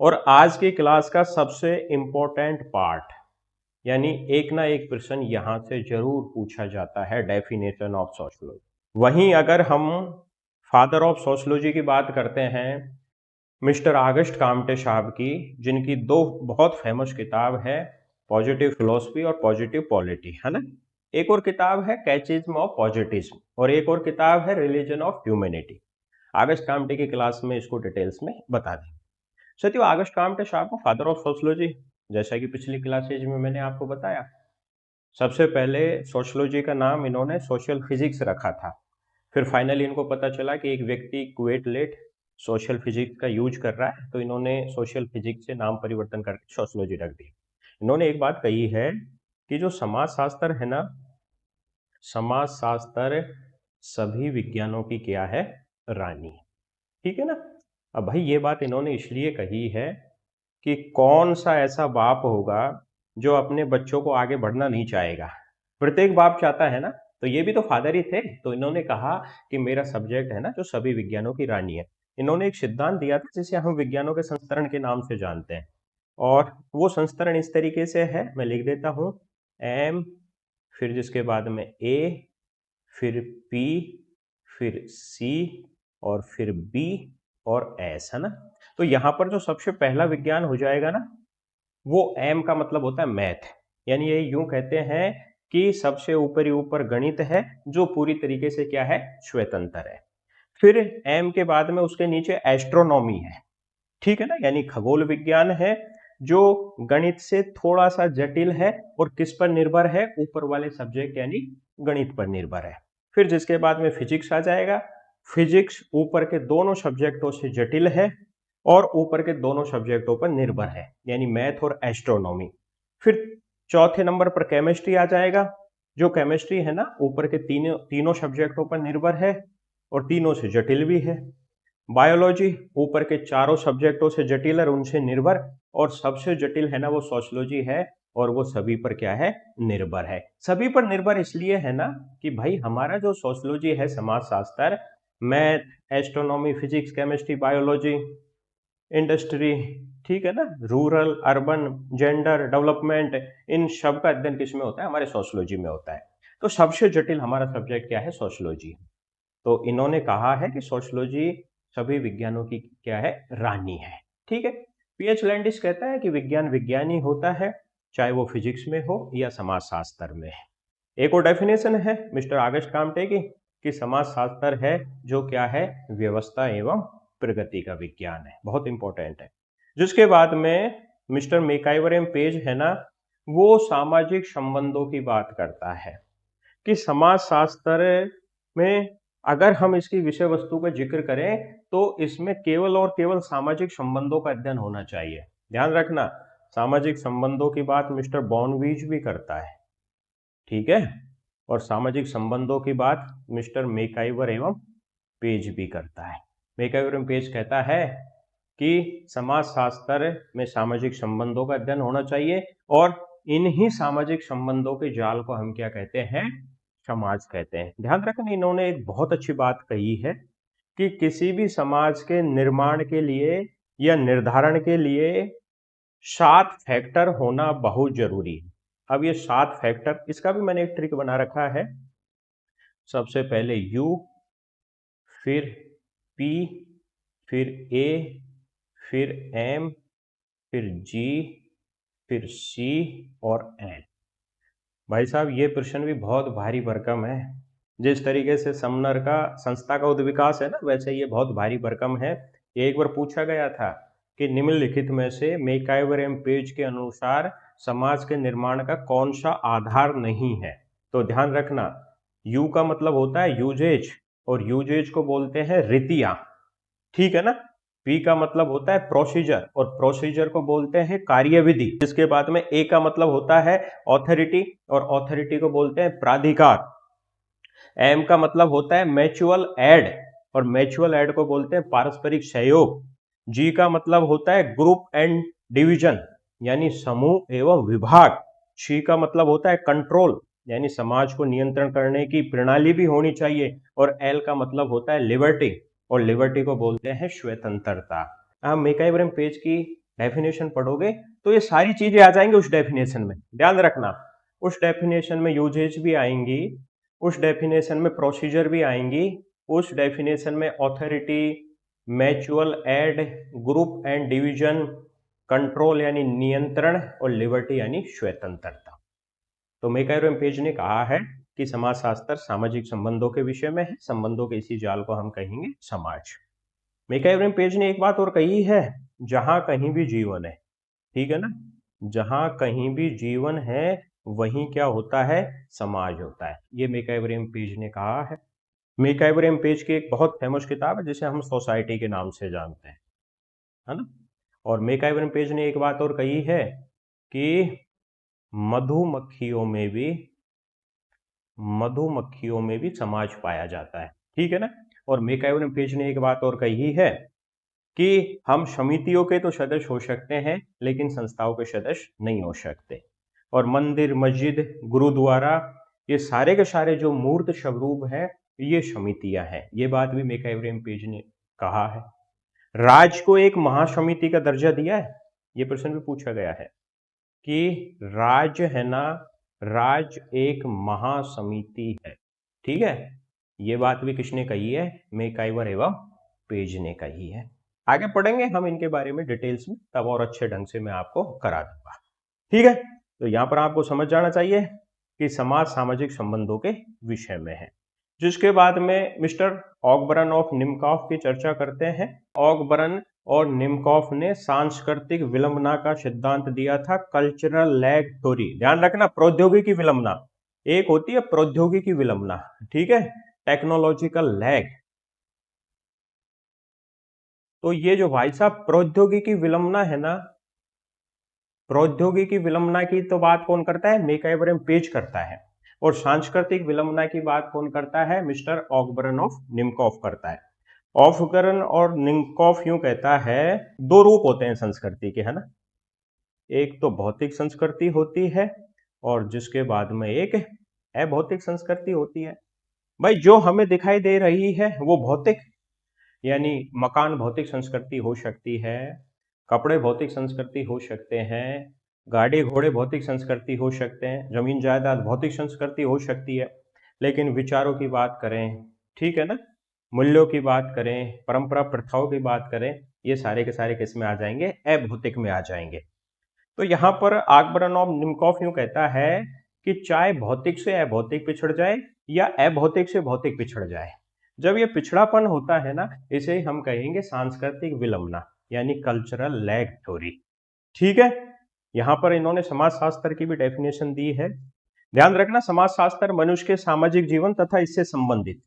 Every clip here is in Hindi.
और आज की क्लास का सबसे इम्पोर्टेंट पार्ट, यानी एक ना एक प्रश्न यहां से जरूर पूछा जाता है, डेफिनेशन ऑफ सोशियोलॉजी। वहीं अगर हम फादर ऑफ सोशियोलॉजी की बात करते हैं, मिस्टर ऑगस्ट काम्टे साहब की, जिनकी दो बहुत फेमस किताब है, पॉजिटिव फिलोसफी और पॉजिटिव पॉलिटी, है ना। एक और किताब है कैचिज्म ऑफ पॉजिटिज्म और एक और किताब है religion of humanity. August Comte की क्लास में इसको डिटेल्स में बता दें। साथियों, ऑगस्ट काम्टे साहब को फादर ऑफ सोशियोलॉजी, जैसा कि पिछली क्लासेज में मैंने आपको बताया, सबसे पहले सोशियोलॉजी का नाम इन्होंने सोशल फिजिक्स रखा था। फिर फाइनली इनको पता चला कि एक व्यक्ति क्वेट लेट सोशल फिजिक्स का यूज कर रहा है, तो इन्होंने सोशल फिजिक्स से नाम परिवर्तन करके सोशियोलॉजी रख दी। इन्होंने एक बात कही है कि जो समाज शास्त्र है ना, समाज शास्त्र सभी विज्ञानों की क्या है, रानी। ठीक है ना। अब भाई ये बात इन्होंने इसलिए कही है कि कौन सा ऐसा बाप होगा जो अपने बच्चों को आगे बढ़ना नहीं चाहेगा। प्रत्येक बाप चाहता है ना, तो ये भी तो फादर ही थे। तो इन्होंने कहा कि मेरा सब्जेक्ट है ना जो सभी विज्ञानों की रानी है। इन्होंने एक सिद्धांत दिया था जिसे हम विज्ञानों के संस्करण के नाम से जानते हैं, और वो संस्करण इस तरीके से है, मैं लिख देता हूं। एम, फिर जिसके बाद में ए, फिर पी, फिर सी, और फिर बी और एस, है ना। तो यहां पर जो सबसे पहला विज्ञान हो जाएगा ना, वो एम का मतलब होता है मैथ। यानी ये यूं कहते हैं कि सबसे ऊपर ही ऊपर गणित है जो पूरी तरीके से क्या है, स्वतंत्र है। फिर एम के बाद में उसके नीचे एस्ट्रोनॉमी है, ठीक है ना, यानी खगोल विज्ञान है जो गणित से थोड़ा सा जटिल है और किस पर निर्भर है, ऊपर वाले सब्जेक्ट यानी गणित पर निर्भर है। फिर जिसके बाद में फिजिक्स आ जाएगा। फिजिक्स ऊपर के दोनों सब्जेक्टों से जटिल है और ऊपर के दोनों सब्जेक्टों पर निर्भर है, यानी मैथ और एस्ट्रोनॉमी। फिर चौथे नंबर पर केमिस्ट्री आ जाएगा, जो केमिस्ट्री है ना ऊपर के तीनों सब्जेक्टों पर निर्भर है और तीनों से जटिल भी है। बायोलॉजी ऊपर के चारों सब्जेक्टों से जटिल और उनसे निर्भर, और सबसे जटिल है ना वो सोशियोलॉजी है, और वो सभी पर क्या है, निर्भर है। सभी पर निर्भर इसलिए है ना कि भाई हमारा जो सोशियोलॉजी है, समाज शास्त्र, math, astronomy, physics, chemistry, biology, industry, ठीक है ना, रूरल, अर्बन, जेंडर, डेवलपमेंट, इन सब का अध्ययन किस में होता है, हमारे सोशियोलॉजी में होता है। तो सबसे जटिल हमारा सब्जेक्ट क्या है, सोशियोलॉजी। तो इन्होंने कहा है कि सोशियोलॉजी सभी विज्ञानों की क्या है, रानी है। ठीक है। पीएच लैंडिस कहता है कि विज्ञान विज्ञान ही होता है, चाहे वो फिजिक्स में हो या समाज शास्त्र में। एक और डेफिनेशन है मिस्टर ऑगस्ट काम्टे की कि समाज शास्त्र है जो क्या है, व्यवस्था एवं प्रगति का विज्ञान है। बहुत इंपॉर्टेंट है। जिसके बाद में मिस्टर मेकाइवर एम पेज है ना, वो सामाजिक संबंधों की बात करता है कि समाज शास्त्र में अगर हम इसकी विषय वस्तु का जिक्र करें तो इसमें केवल और केवल सामाजिक संबंधों का अध्ययन होना चाहिए। ध्यान रखना, सामाजिक संबंधों की बात मिस्टर बॉर्नवीज भी करता है, ठीक है, और सामाजिक संबंधों की बात मिस्टर मेकाइवर एवं पेज भी करता है। मेकाइवर एवं पेज कहता है कि समाज शास्त्र में सामाजिक संबंधों का अध्ययन होना चाहिए, और इन्हीं सामाजिक संबंधों के जाल को हम क्या कहते हैं, समाज कहते हैं। ध्यान रखना, इन्होंने एक बहुत अच्छी बात कही है कि किसी भी समाज के निर्माण के लिए या निर्धारण के लिए 7 फैक्टर होना बहुत जरूरी है। अब ये 7 फैक्टर, इसका भी मैंने एक ट्रिक बना रखा है। सबसे पहले U, फिर P, फिर A, फिर M, फिर G, फिर C और N। भाई साहब ये प्रश्न भी बहुत भारी भरकम है। जिस तरीके से समनर का संस्था का उद्विकास है ना, वैसे ये बहुत भारी भरकम है। ये एक बार पूछा गया था कि निम्नलिखित में से मेकाइवर एम पेज के अनुसार समाज के निर्माण का कौन सा आधार नहीं है। तो ध्यान रखना, यू का मतलब होता है यूजेज, और यूजेज को बोलते हैं रीतियां, ठीक है ना। पी का मतलब होता है प्रोसीजर, और प्रोसीजर को बोलते हैं कार्यविधि। जिसके बाद में ए का मतलब होता है ऑथोरिटी, और ऑथोरिटी को बोलते हैं प्राधिकार। एम का मतलब होता है म्यूचुअल एड, और म्यूचुअल एड को बोलते हैं पारस्परिक सहयोग। जी का मतलब होता है ग्रुप एंड डिवीजन, यानी समूह एवं विभाग। सी का मतलब होता है कंट्रोल, यानी समाज को नियंत्रण करने की प्रणाली भी होनी चाहिए। और एल का मतलब होता है लिबर्टी, और लिबर्टी को बोलते हैं स्वतंत्रता। मेकाइवर एम पेज की डेफिनेशन पढ़ोगे तो ये सारी चीजें आ जाएंगी उस डेफिनेशन में। ध्यान रखना, उस डेफिनेशन में यूजेज भी आएंगी, उस डेफिनेशन में प्रोसीजर भी आएंगी, उस डेफिनेशन में authority, mutual aid, group and division, control यानी नियंत्रण, और लिबर्टी यानी स्वतंत्रता। तो मैकइवर पेज ने कहा है कि समाजशास्त्र सामाजिक संबंधों के विषय में है, संबंधों के इसी जाल को हम कहेंगे समाज। मैकइवर पेज ने एक बात और कही है, जहां कहीं भी जीवन है, ठीक है ना, जहां कहीं भी जीवन है वहीं क्या होता है, समाज होता है। ये मैकइवर पेज ने कहा है। मैकइवर पेज की एक बहुत फेमस किताब है जिसे हम सोसाइटी के नाम से जानते हैं, है ना। और मैकइवर पेज ने एक बात और कही है कि मधुमक्खियों में भी समाज पाया जाता है, ठीक है ना। और मैकइवर पेज ने एक बात और कही है कि हम समितियों के तो सदस्य हो सकते हैं लेकिन संस्थाओं के सदस्य नहीं हो सकते। और मंदिर, मस्जिद, गुरुद्वारा, ये सारे के सारे जो मूर्त स्वरूप है ये समितियां हैं। ये बात भी मैकइवर पेज ने कहा है। राज को एक महासमिति का दर्जा दिया है, ये प्रश्न भी पूछा गया है कि राज है ना, राज एक महासमिति है, ठीक है। ये बात भी किसने कही है, मैकइवर एवं पेज ने कही है। आगे पढ़ेंगे हम इनके बारे में डिटेल्स में, तब और अच्छे ढंग से मैं आपको करा दूंगा, ठीक है। तो यहां पर आपको समझ जाना चाहिए कि समाज सामाजिक संबंधों के विषय में है। जिसके बाद में मिस्टर ऑगबर्न ऑफ निमकॉफ की चर्चा करते हैं। ऑगबर्न और निमकॉफ ने सांस्कृतिक विलंबना का सिद्धांत दिया था, कल्चरल लैग थ्योरी। ध्यान रखना, प्रौद्योगिकी विलंबना एक होती है, प्रौद्योगिकी विलंबना, ठीक है, टेक्नोलॉजिकल लैग। तो ये जो भाई साहब प्रौद्योगिकी विलंबना है ना, प्रौद्योगिकी विलंबना की तो बात कौन करता है, मैकइवर पेज करता है। और सांस्कृतिक विलंबना की बात कौन करता है, मिस्टर ऑगबर्न ऑफ निमकॉफ करता है। ऑगबर्न और निमकॉफ यूं कहता है, दो रूप होते हैं संस्कृति के, है ना। एक तो भौतिक संस्कृति होती है और जिसके बाद में एक अभौतिक संस्कृति होती है। भाई जो हमें दिखाई दे रही है वो भौतिक, यानी मकान भौतिक संस्कृति हो सकती है, कपड़े भौतिक संस्कृति हो सकते हैं, गाड़ी घोड़े भौतिक संस्कृति हो सकते हैं, जमीन जायदाद भौतिक संस्कृति हो सकती है। लेकिन विचारों की बात करें, ठीक है ना, मूल्यों की बात करें, परंपरा प्रथाओं की बात करें, ये सारे के सारे किस में आ जाएंगे, अभौतिक में आ जाएंगे। तो यहाँ पर ऑगबर्न ऑफ निमकॉफ यूं कहता है कि चाहे भौतिक से अभौतिक पिछड़ जाए या अभौतिक से भौतिक पिछड़ जाए, जब ये पिछड़ापन होता है ना, इसे हम कहेंगे सांस्कृतिक विलंबना, यानी कल्चरल लैग थ्योरी, ठीक है। यहां पर इन्होंने समाजशास्त्र की भी डेफिनेशन दी है। ध्यान रखना, समाजशास्त्र मनुष्य के सामाजिक जीवन तथा इससे संबंधित।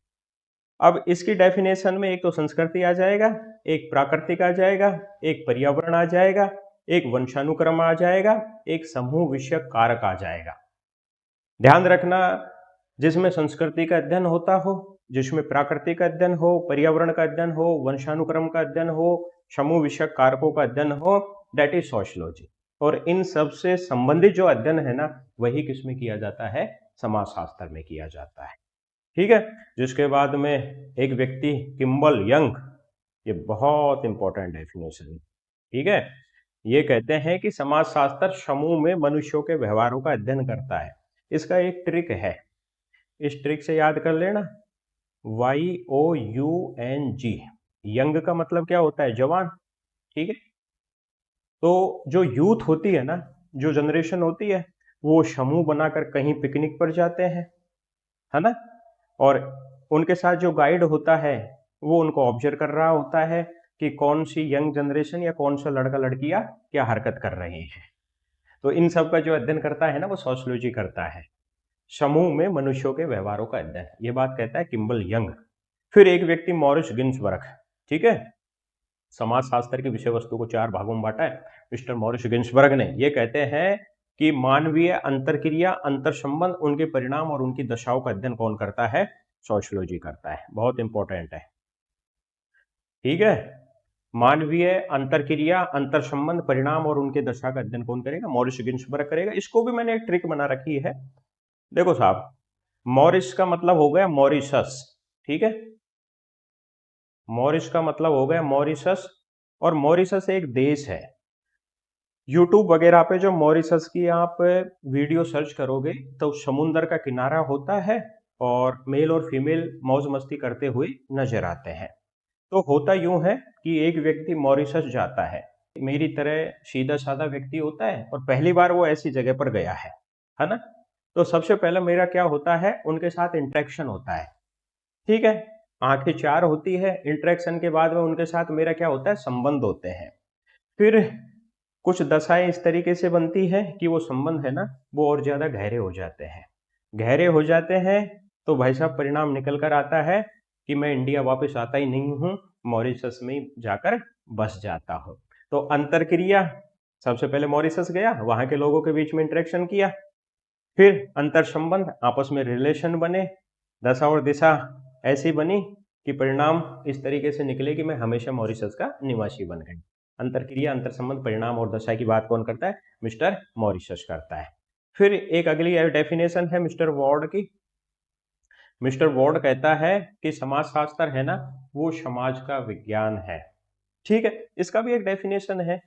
अब इसकी डेफिनेशन में एक तो संस्कृति आ जाएगा, एक प्राकृतिक आ जाएगा, एक पर्यावरण आ जाएगा, एक वंशानुक्रम आ जाएगा, एक समूह विषयक कारक आ जाएगा। ध्यान रखना, जिसमें संस्कृति का अध्ययन होता हो, जिसमें प्राकृतिक का अध्ययन हो, पर्यावरण का अध्ययन हो, वंशानुक्रम का अध्ययन हो, समूह विषयक कारकों का अध्ययन हो, दैट इज सोशियोलॉजी। और इन सब से संबंधित जो अध्ययन है ना, वही किसमें किया जाता है, समाजशास्त्र में किया जाता है, ठीक है। जिसके बाद में एक व्यक्ति किम्बल यंग, ये बहुत इंपॉर्टेंट डेफिनेशन है, ठीक है। ये कहते हैं कि समाजशास्त्र समूह में मनुष्यों के व्यवहारों का अध्ययन करता है। इसका एक ट्रिक है, इस ट्रिक से याद कर लेना, YOUNG। यंग का मतलब क्या होता है, जवान, ठीक है। तो जो यूथ होती है ना, जो जनरेशन होती है, वो समूह बनाकर कहीं पिकनिक पर जाते हैं, है ना। और उनके साथ जो गाइड होता है वो उनको ऑब्जर्व कर रहा होता है कि कौन सी यंग जनरेशन या कौन सा लड़का लड़कियां क्या हरकत कर रहे हैं। तो इन सब का जो अध्ययन करता है ना, वो सोशियोलॉजी करता है, समूह में मनुष्यों के व्यवहारों का अध्ययन। ये बात कहता है किम्बल यंग। फिर एक व्यक्ति मॉरिस गिन्सबर्ग, ठीक है। समाजशास्त्र की विषय वस्तु को 4 भागों में बांटा है मिस्टर मॉरिस गिन्सबर्ग ने। ये कहते हैं कि मानवीय अंतरक्रिया, अंतर संबंध, उनके परिणाम और उनकी दशाओं का अध्ययन कौन करता है, सोशियोलॉजी करता है। बहुत इंपॉर्टेंट है, ठीक है। मानवीय अंतरक्रिया, अंतर संबंध, परिणाम और उनके दशा का अध्ययन कौन करेगा, मॉरिस गिन्सबर्ग करेगा। इसको भी मैंने एक ट्रिक बना रखी है, देखो साहब, मॉरिस का मतलब हो गया मॉरिशस, ठीक है। मॉरिस का मतलब हो गया मॉरिशस, और मॉरिशस एक देश है। यूट्यूब वगैरह पे जो मॉरिशस की आप वीडियो सर्च करोगे तो समुंदर का किनारा होता है और मेल और फीमेल मौज मस्ती करते हुए नजर आते हैं। तो होता यूं है कि एक व्यक्ति मॉरिशस जाता है, मेरी तरह सीधा साधा व्यक्ति होता है और पहली बार वो ऐसी जगह पर गया है ना। तो सबसे पहले मेरा क्या होता है, उनके साथ इंटरेक्शन होता है। ठीक है, आंखें चार होती है, इंटरेक्शन के बाद में उनके साथ मेरा क्या होता है, संबंध होते हैं। फिर कुछ दशाएं इस तरीके से बनती है कि वो संबंध है ना, वो और ज्यादा गहरे हो जाते हैं। गहरे हो जाते हैं तो भाई साहब परिणाम निकल कर आता है कि मैं इंडिया वापस आता ही नहीं हूँ, मॉरिशस में जाकर बस जाता हूँ। तो अंतर क्रिया, सबसे पहले मॉरिशस गया, वहां के लोगों के बीच में इंटरेक्शन किया, फिर अंतर संबंध, आपस में रिलेशन बने, दशा और दिशा ऐसी बनी कि परिणाम इस तरीके से निकले कि मैं हमेशा मॉरिशस का निवासी बन गई। अंतर क्रिया, अंतर संबंध, परिणाम और दशा की बात कौन करता है, मिस्टर मॉरिशस करता है। फिर एक अगली डेफिनेशन है मिस्टर वॉर्ड की। मिस्टर वॉर्ड कहता है कि समाजशास्त्र है ना, वो समाज का विज्ञान है। ठीक है, इसका भी एक डेफिनेशन है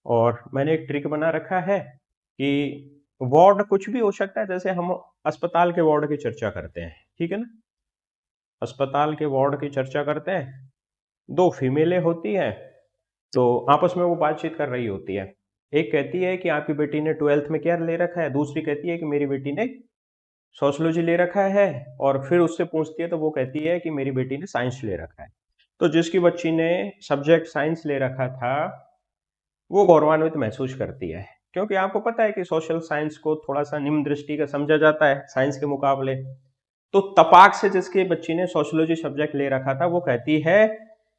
और मैंने एक ट्रिक बना रखा है कि वार्ड कुछ भी हो सकता है। जैसे हम अस्पताल के वार्ड की चर्चा करते हैं, ठीक है ना, अस्पताल के वार्ड की चर्चा करते हैं, दो फीमेलें होती हैं, तो आपस में वो बातचीत कर रही होती है। एक कहती है कि आपकी बेटी ने 12th में क्या ले रखा है, दूसरी कहती है कि मेरी बेटी ने सोशियोलॉजी ले रखा है, और फिर उससे पूछती है तो वो कहती है कि मेरी बेटी ने साइंस ले रखा है। तो जिसकी बच्ची ने सब्जेक्ट साइंस ले रखा था वो गौरवान्वित महसूस करती है, क्योंकि आपको पता है कि सोशल साइंस को थोड़ा सा निम्न दृष्टि का समझा जाता है साइंस के मुकाबले। तो तपाक से जिसके बच्ची ने सोशियोलॉजी सब्जेक्ट ले रखा था वो कहती है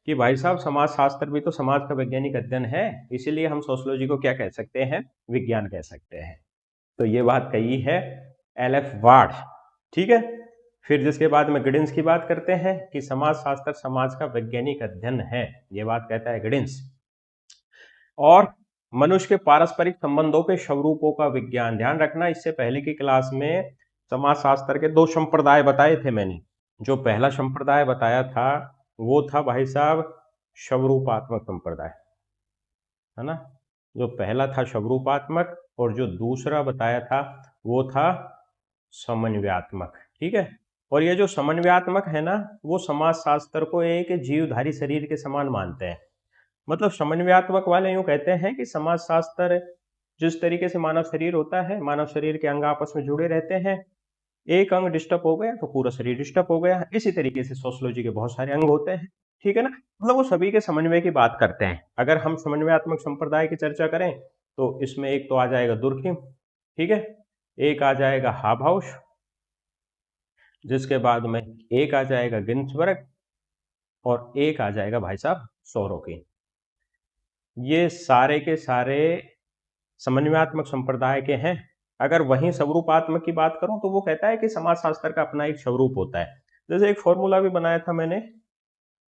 कि भाई साहब समाज शास्त्र भी तो समाज का वैज्ञानिक अध्ययन है, इसीलिए हम सोशियोलॉजी को क्या कह सकते हैं, विज्ञान कह सकते हैं। तो ये बात कही है एल.एफ. वार्ड। ठीक है, फिर जिसके बाद में गिडिंस की बात करते हैं कि समाज शास्त्र समाज का वैज्ञानिक अध्ययन है, ये बात कहता है गिडिंस। और मनुष्य के पारस्परिक संबंधों के स्वरूपों का विज्ञान, ध्यान रखना इससे पहले की क्लास में समाजशास्त्र के दो संप्रदाय बताए थे मैंने। जो पहला संप्रदाय बताया था वो था भाई साहब स्वरूपात्मक संप्रदाय, है ना। जो पहला था स्वरूपात्मक और जो दूसरा बताया था वो था समन्वयात्मक। ठीक है, और ये जो समन्वयात्मक है ना, वो समाजशास्त्र को एक जीवधारी शरीर के समान मानते हैं। मतलब समन्वयात्मक वाले यूं कहते हैं कि समाजशास्त्र जिस तरीके से मानव शरीर होता है, मानव शरीर के अंग आपस में जुड़े रहते हैं, एक अंग डिस्टर्ब हो गया तो पूरा शरीर डिस्टर्ब हो गया। इसी तरीके से सोशियोलॉजी के बहुत सारे अंग होते हैं, ठीक है ना। मतलब वो सभी के समन्वय की बात करते हैं। अगर हम समन्वयात्मक संप्रदाय की चर्चा करें तो इसमें एक तो आ जाएगा दुर्खिम, ठीक है, एक आ जाएगा हाबहाउस, जिसके बाद में एक आ जाएगा गिन्सबर्ग और एक आ जाएगा भाई साहब सोरोकिन। ये सारे के सारे समन्वयात्मक संप्रदाय के हैं। अगर वहीं स्वरूपात्मक की बात करूं तो वो कहता है कि समाजशास्त्र का अपना एक स्वरूप होता है। जैसे एक फॉर्मूला भी बनाया था मैंने,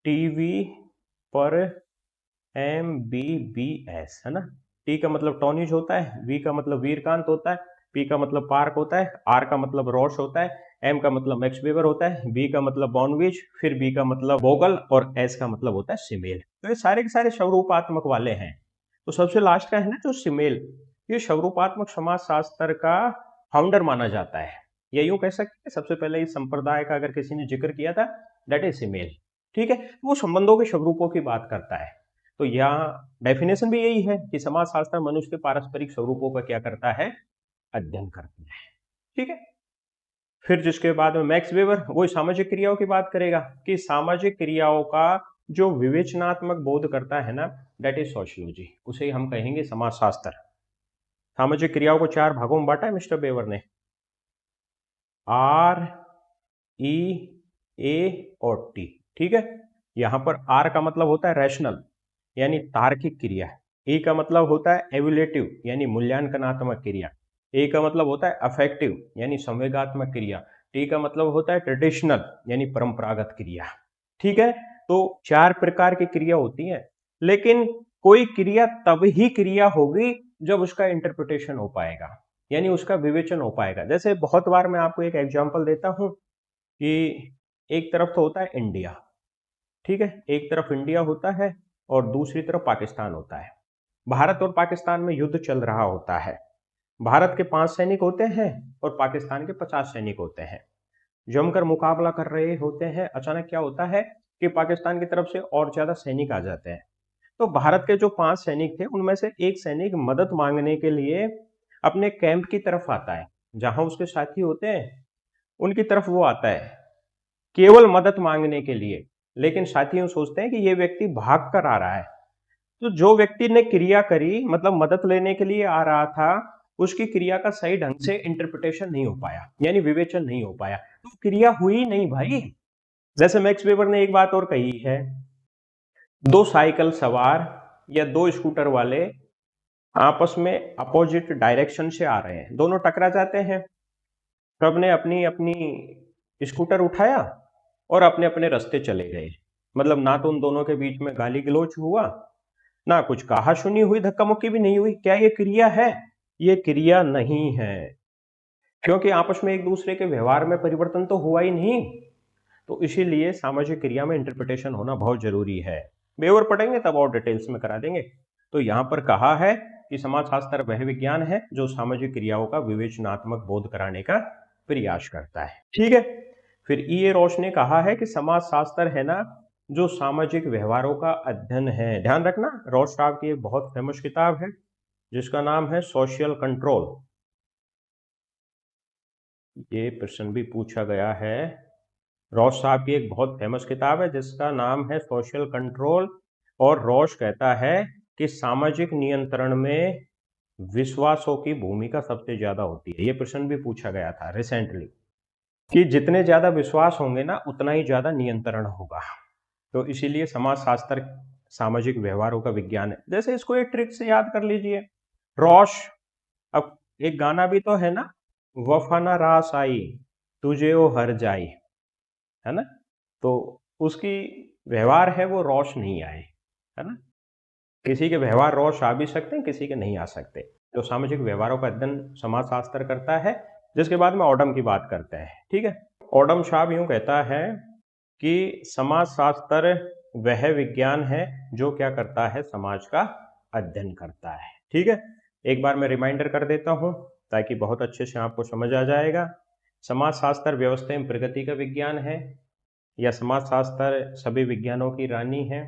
टीवी पर MBBS, है ना। टी का मतलब टॉनिज होता है, वी का मतलब वीरकांत होता है, पी का मतलब पार्क होता है, आर का मतलब रॉश होता है, एम का मतलब मैक्स वेबर होता है, बी का मतलब बॉर्नविच, फिर बी का मतलब बोगल और एस का मतलब होता है सिमेल। तो ये सारे के सारे स्वरूपात्मक वाले हैं। तो सबसे लास्ट का है ना जो सिमेल, ये स्वरूपात्मक समाजशास्त्र का फाउंडर माना जाता है। या यूं कह सकते हैं सबसे पहले इस संप्रदाय का अगर किसी ने जिक्र किया था, दैट इज सिमेल। ठीक है, वो संबंधों के स्वरूपों की बात करता है। तो यहाँ डेफिनेशन भी यही है कि समाजशास्त्र मनुष्य के पारस्परिक स्वरूपों का क्या करता है, अध्ययन करता है। ठीक है, फिर जिसके बाद में मैक्स वेबर वो सामाजिक क्रियाओं की बात करेगा कि सामाजिक क्रियाओं का जो विवेचनात्मक बोध करता है ना, दैट इज सोशियोलॉजी, उसे हम कहेंगे समाजशास्त्र। सामाजिक क्रियाओं को चार भागों में बांटा है मिस्टर बेवर ने, आर, ई, ए और टी। ठीक है, यहां पर आर का मतलब होता है रैशनल यानी तार्किक क्रिया, ए का मतलब होता है एवुलेटिव यानी मूल्यांकनात्मक क्रिया, ए का मतलब होता है अफेक्टिव यानी संवेगात्मक क्रिया, टी का मतलब होता है ट्रेडिशनल यानी परंपरागत क्रिया। ठीक है, तो चार प्रकार की क्रिया होती है, लेकिन कोई क्रिया तब ही क्रिया होगी जब उसका इंटरप्रिटेशन हो पाएगा, यानी उसका विवेचन हो पाएगा। जैसे बहुत बार मैं आपको एक एग्जांपल देता हूं कि एक तरफ तो होता है इंडिया, ठीक है, एक तरफ इंडिया होता है और दूसरी तरफ पाकिस्तान होता है। भारत और पाकिस्तान में युद्ध चल रहा होता है। भारत के 5 सैनिक होते हैं और पाकिस्तान के 50 सैनिक होते हैं। जमकर मुकाबला कर रहे होते हैं। अचानक क्या होता है कि पाकिस्तान की तरफ से और ज्यादा सैनिक आ जाते हैं। तो भारत के जो 5 सैनिक थे उनमें से एक सैनिक मदद मांगने के लिए अपने कैंप की तरफ आता है, जहां उसके साथी होते हैं उनकी तरफ वो आता है केवल मदद मांगने के लिए। लेकिन साथी सोचते हैं कि ये व्यक्ति भाग कर आ रहा है। तो जो व्यक्ति ने क्रिया करी, मतलब मदद लेने के लिए आ रहा था, उसकी क्रिया का सही ढंग से इंटरप्रिटेशन नहीं हो पाया, यानी विवेचन नहीं हो पाया, तो क्रिया हुई नहीं भाई। जैसे मैक्स वेबर ने एक बात और कही है, दो साइकिल सवार या दो स्कूटर वाले आपस में अपोजिट डायरेक्शन से आ रहे हैं, दोनों टकरा जाते हैं। सबने अपनी अपनी स्कूटर उठाया और अपने अपने रास्ते चले गए। मतलब ना तो उन दोनों के बीच में गाली गलौच हुआ, ना कुछ कहा सुनी हुई, धक्का मुक्की भी नहीं हुई। क्या ये क्रिया है? ये क्रिया नहीं है, क्योंकि आपस में एक दूसरे के व्यवहार में परिवर्तन तो हुआ ही नहीं। तो इसीलिए सामाजिक क्रिया में इंटरप्रिटेशन होना बहुत जरूरी है। बेवर पढ़ेंगे तब और डिटेल्स में करा देंगे। तो यहां पर कहा है कि समाजशास्त्र वह विज्ञान है जो सामाजिक क्रियाओं का विवेचनात्मक बोध कराने का प्रयास करता है। ठीक है। फिर ई रोश ने कहा है कि समाजशास्त्र है ना जो सामाजिक व्यवहारों का अध्ययन है। ध्यान रखना, रोश साहब की एक बहुत फेमस किताब है जिसका नाम है सोशल कंट्रोल। ये प्रश्न भी पूछा गया है। रोश साहब की एक बहुत फेमस किताब है जिसका नाम है सोशल कंट्रोल, और रोश कहता है कि सामाजिक नियंत्रण में विश्वासों की भूमिका सबसे ज्यादा होती है। ये प्रश्न भी पूछा गया था रिसेंटली कि जितने ज्यादा विश्वास होंगे ना उतना ही ज्यादा नियंत्रण होगा। तो इसीलिए समाजशास्त्र सामाजिक व्यवहारों का विज्ञान है। जैसे इसको एक ट्रिक से याद कर लीजिए, रोश, अब एक गाना भी तो है ना, वफाना रास आई तुझे ओ हर जाई, है ना। तो उसकी व्यवहार है वो रोश नहीं आए, है ना। किसी के व्यवहार रोश आ भी सकते हैं, किसी के नहीं आ सकते। तो सामाजिक व्यवहारों का अध्ययन समाजशास्त्र करता है, जिसके बाद में ऑडम की बात करते हैं। ठीक है। ऑडम साहब यूं कहता है कि समाजशास्त्र वह विज्ञान है जो क्या करता है, समाज का अध्ययन करता है। ठीक है। एक बार मैं रिमाइंडर कर देता हूं ताकि बहुत अच्छे से आपको समझ आ जाएगा। समाजशास्त्र व्यवस्था एवं प्रगति का विज्ञान है, या समाजशास्त्र सभी विज्ञानों की रानी है।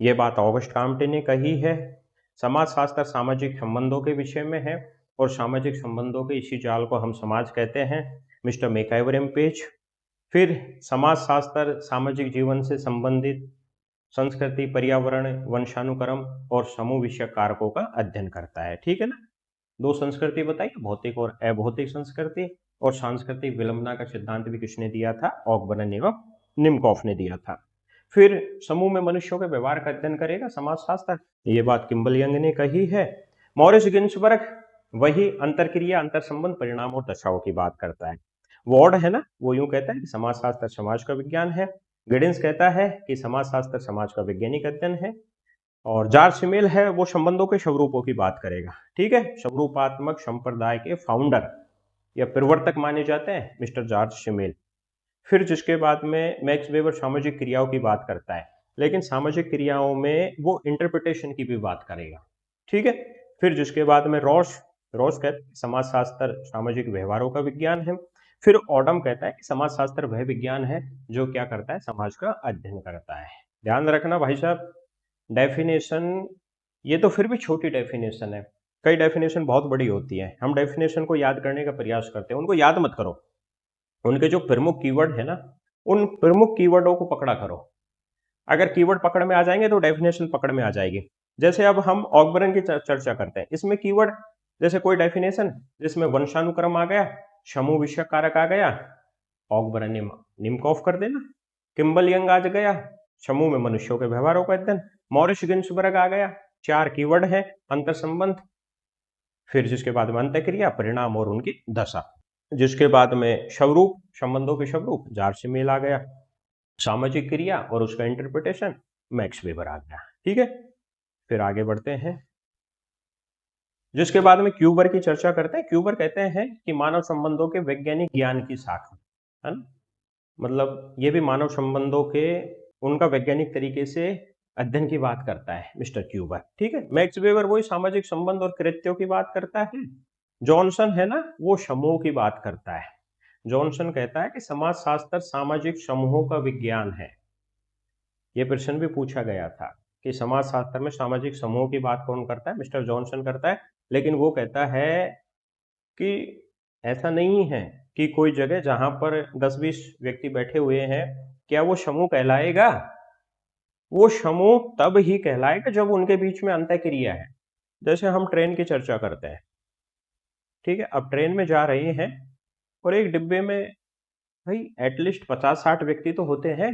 ये बात ऑगस्ट काम्टे ने कही है। समाजशास्त्र सामाजिक संबंधों के विषय में है, और सामाजिक संबंधों के इसी जाल को हम समाज कहते हैं, मिस्टर मैकआइवर एम्पेज। फिर समाजशास्त्र सामाजिक जीवन से संबंधित संस्कृति, पर्यावरण, वंशानुक्रम और समूह विषयक कारकों का अध्ययन करता है। ठीक है ना। दो संस्कृति बताई, भौतिक और अभौतिक संस्कृति, और सांस्कृतिक विलंबना का सिद्धांत भी किसने दिया था? ऑकबर्न एवं निमकॉफ ने दिया था। फिर समूह में मनुष्यों के व्यवहार का अध्ययन करेगा समाजशास्त्र, ये बात किम्बल यंग ने कही है। मॉरिस गिन्सबर्ग वही अंतरक्रिया, अंतर संबंध, परिणाम और दशाओं की बात करता है। वार्ड है ना, वो यूं कहता है कि समाजशास्त्र समाज का विज्ञान है। गिडिंस कहता है कि समाजशास्त्र समाज का वैज्ञानिक अध्ययन है। और जॉर्ज सिमेल है वो संबंधों के स्वरूपों की बात करेगा। ठीक है। स्वरूपात्मक संप्रदाय के फाउंडर या प्रवर्तक माने जाते हैं मिस्टर जॉर्ज सिमेल। फिर जिसके बाद में मैक्स वेबर सामाजिक क्रियाओं की बात करता है, लेकिन सामाजिक क्रियाओं में वो इंटरप्रिटेशन की भी बात करेगा। ठीक है। फिर जिसके बाद में रोश कहता है समाजशास्त्र सामाजिक व्यवहारों का विज्ञान है। फिर ऑडम कहता है कि समाजशास्त्र वह विज्ञान है जो क्या करता है, समाज का अध्ययन करता है। ध्यान रखना भाई साहब, डेफिनेशन ये तो फिर भी छोटी डेफिनेशन है, कई डेफिनेशन बहुत बड़ी होती है। हम डेफिनेशन को याद करने का प्रयास करते हैं, उनको याद मत करो। उनके जो प्रमुख कीवर्ड है ना, उन प्रमुख कीवर्डों को पकड़ा करो। अगर कीवर्ड पकड़ में आ जाएंगे तो डेफिनेशन पकड़ में आ जाएगी। जैसे अब हम ऑकबर्न की चर्चा करते हैं, इसमें कीवर्ड जैसे कोई डेफिनेशन जिसमें वंशानुक्रम आ गया, समूह विषयक कारक आ गया, ऑकबर्न ने निमकॉफ कर देना। किम्बल यंग आ गया, समूह में मनुष्यों के व्यवहारों का अध्ययन। मॉरिस गिन्सबर्ग आ गया, 4 कीवर्ड है, अंतर संबंध, फिर जिसके बाद में अंतःक्रिया, परिणाम और उनकी दशा। जिसके बाद में स्वरूप, संबंधों के स्वरूप, जॉर्ज सिमेल आ गया। सामाजिक क्रिया और उसका इंटरप्रिटेशन, मैक्स वेबर आ गया। ठीक है। फिर आगे बढ़ते हैं, जिसके बाद में क्यूबर की चर्चा करते हैं। क्यूबर कहते हैं कि मानव संबंधों के वैज्ञानिक ज्ञान की शाखा है ना, मतलब ये भी मानव संबंधों के उनका वैज्ञानिक तरीके से अध्ययन की बात करता है मिस्टर क्यूबर, ठीक है। मैक्स वेबर वही सामाजिक संबंध और कृत्यों की बात करता है। जॉनसन है ना, वो समूह की बात करता है। जॉनसन कहता है कि समाजशास्त्र सामाजिक समूहों का विज्ञान है। ये प्रश्न भी पूछा गया था कि समाजशास्त्र में सामाजिक समूहों की बात कौन करता है, मिस्टर जॉनसन करता है। लेकिन वो कहता है कि ऐसा नहीं है कि कोई जगह जहां पर 10-20 व्यक्ति बैठे हुए हैं, क्या वो समूह कहलाएगा? वो समूह तब ही कहलाएगा जब उनके बीच में अंतःक्रिया है। जैसे हम ट्रेन की चर्चा करते हैं, ठीक है। अब ट्रेन में जा रहे हैं और एक डिब्बे में भाई एटलीस्ट 50-60 व्यक्ति तो होते हैं।